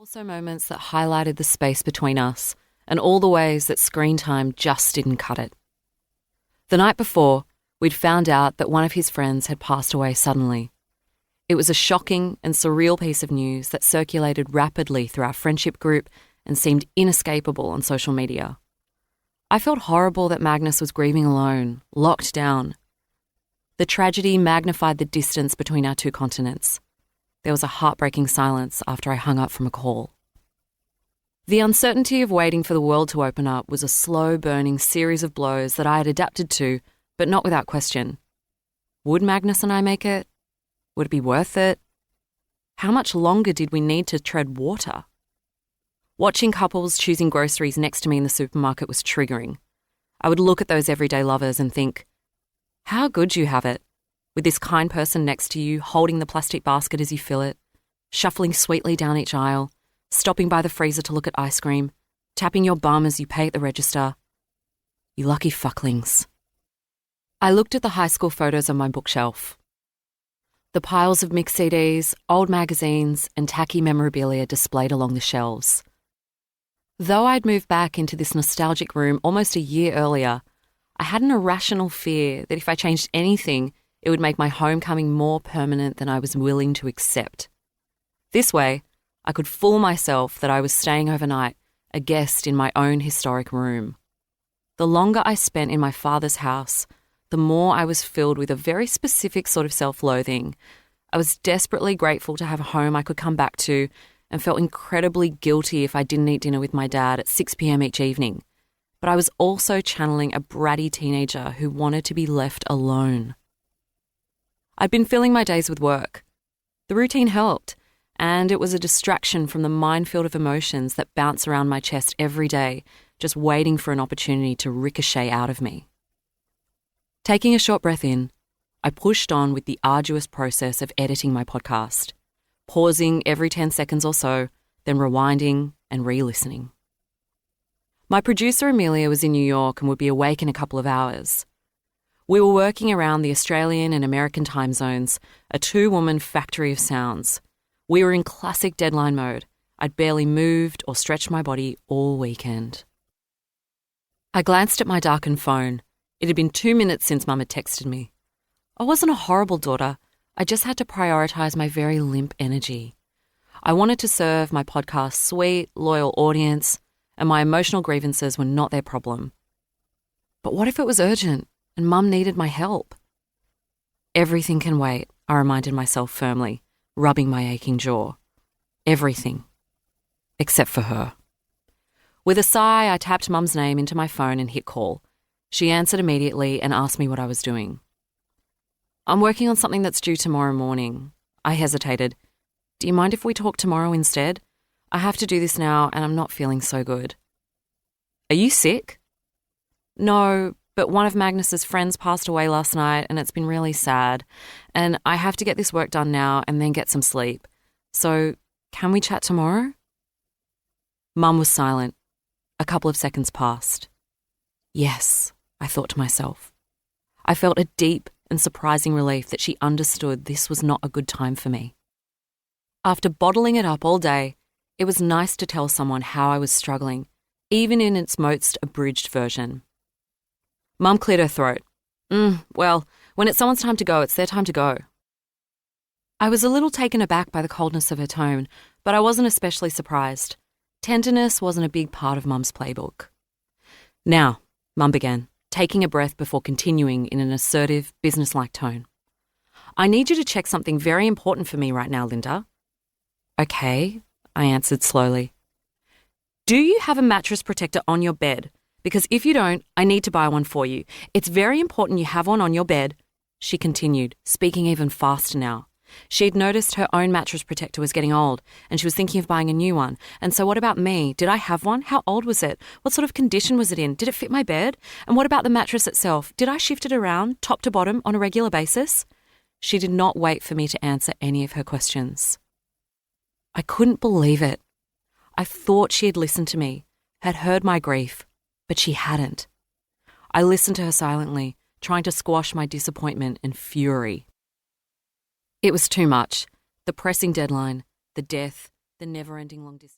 Also moments that highlighted the space between us and all the ways that screen time just didn't cut it. The night before, we'd found out that one of his friends had passed away suddenly. It was a shocking and surreal piece of news that circulated rapidly through our friendship group and seemed inescapable on social media. I felt horrible that Magnus was grieving alone, locked down. The tragedy magnified the distance between our two continents. There was a heartbreaking silence after I hung up from a call. The uncertainty of waiting for the world to open up was a slow-burning series of blows that I had adapted to, but not without question. Would Magnus and I make it? Would it be worth it? How much longer did we need to tread water? Watching couples choosing groceries next to me in the supermarket was triggering. I would look at those everyday lovers and think, how good you have it, with this kind person next to you holding the plastic basket as you fill it, shuffling sweetly down each aisle, stopping by the freezer to look at ice cream, tapping your bum as you pay at the register. You lucky fucklings. I looked at the high school photos on my bookshelf. The piles of mixed CDs, old magazines, and tacky memorabilia displayed along the shelves. Though I'd moved back into this nostalgic room almost a year earlier, I had an irrational fear that if I changed anything, it would make my homecoming more permanent than I was willing to accept. This way, I could fool myself that I was staying overnight, a guest in my own historic room. The longer I spent in my father's house, the more I was filled with a very specific sort of self-loathing. I was desperately grateful to have a home I could come back to and felt incredibly guilty if I didn't eat dinner with my dad at 6 p.m. each evening. But I was also channeling a bratty teenager who wanted to be left alone. I'd been filling my days with work. The routine helped, and it was a distraction from the minefield of emotions that bounce around my chest every day, just waiting for an opportunity to ricochet out of me. Taking a short breath in, I pushed on with the arduous process of editing my podcast, pausing every 10 seconds or so, then rewinding and re-listening. My producer Amelia was in New York and would be awake in a couple of hours. We were working around the Australian and American time zones, a two-woman factory of sounds. We were in classic deadline mode. I'd barely moved or stretched my body all weekend. I glanced at my darkened phone. It had been 2 minutes since Mum had texted me. I wasn't a horrible daughter. I just had to prioritise my very limp energy. I wanted to serve my podcast's sweet, loyal audience, and my emotional grievances were not their problem. But what if it was urgent and Mum needed my help? Everything can wait, I reminded myself firmly, rubbing my aching jaw. Everything. Except for her. With a sigh, I tapped Mum's name into my phone and hit call. She answered immediately and asked me what I was doing. I'm working on something that's due tomorrow morning. I hesitated. Do you mind if we talk tomorrow instead? I have to do this now and I'm not feeling so good. Are you sick? No, but one of Magnus's friends passed away last night and it's been really sad. And I have to get this work done now and then get some sleep. So, can we chat tomorrow? Mum was silent. A couple of seconds passed. Yes, I thought to myself. I felt a deep and surprising relief that she understood this was not a good time for me. After bottling it up all day, it was nice to tell someone how I was struggling, even in its most abridged version. Mum cleared her throat. Well, when it's someone's time to go, it's their time to go. I was a little taken aback by the coldness of her tone, but I wasn't especially surprised. Tenderness wasn't a big part of Mum's playbook. Now, Mum began, taking a breath before continuing in an assertive, businesslike tone. I need you to check something very important for me right now, Linda. Okay, I answered slowly. Do you have a mattress protector on your bed? Because if you don't, I need to buy one for you. It's very important you have one on your bed, she continued, speaking even faster now. She'd noticed her own mattress protector was getting old, and she was thinking of buying a new one. And so what about me? Did I have one? How old was it? What sort of condition was it in? Did it fit my bed? And what about the mattress itself? Did I shift it around, top to bottom, on a regular basis? She did not wait for me to answer any of her questions. I couldn't believe it. I thought she had listened to me, had heard my grief, but she hadn't. I listened to her silently, trying to squash my disappointment and fury. It was too much. The pressing deadline, the death, the never-ending long distance.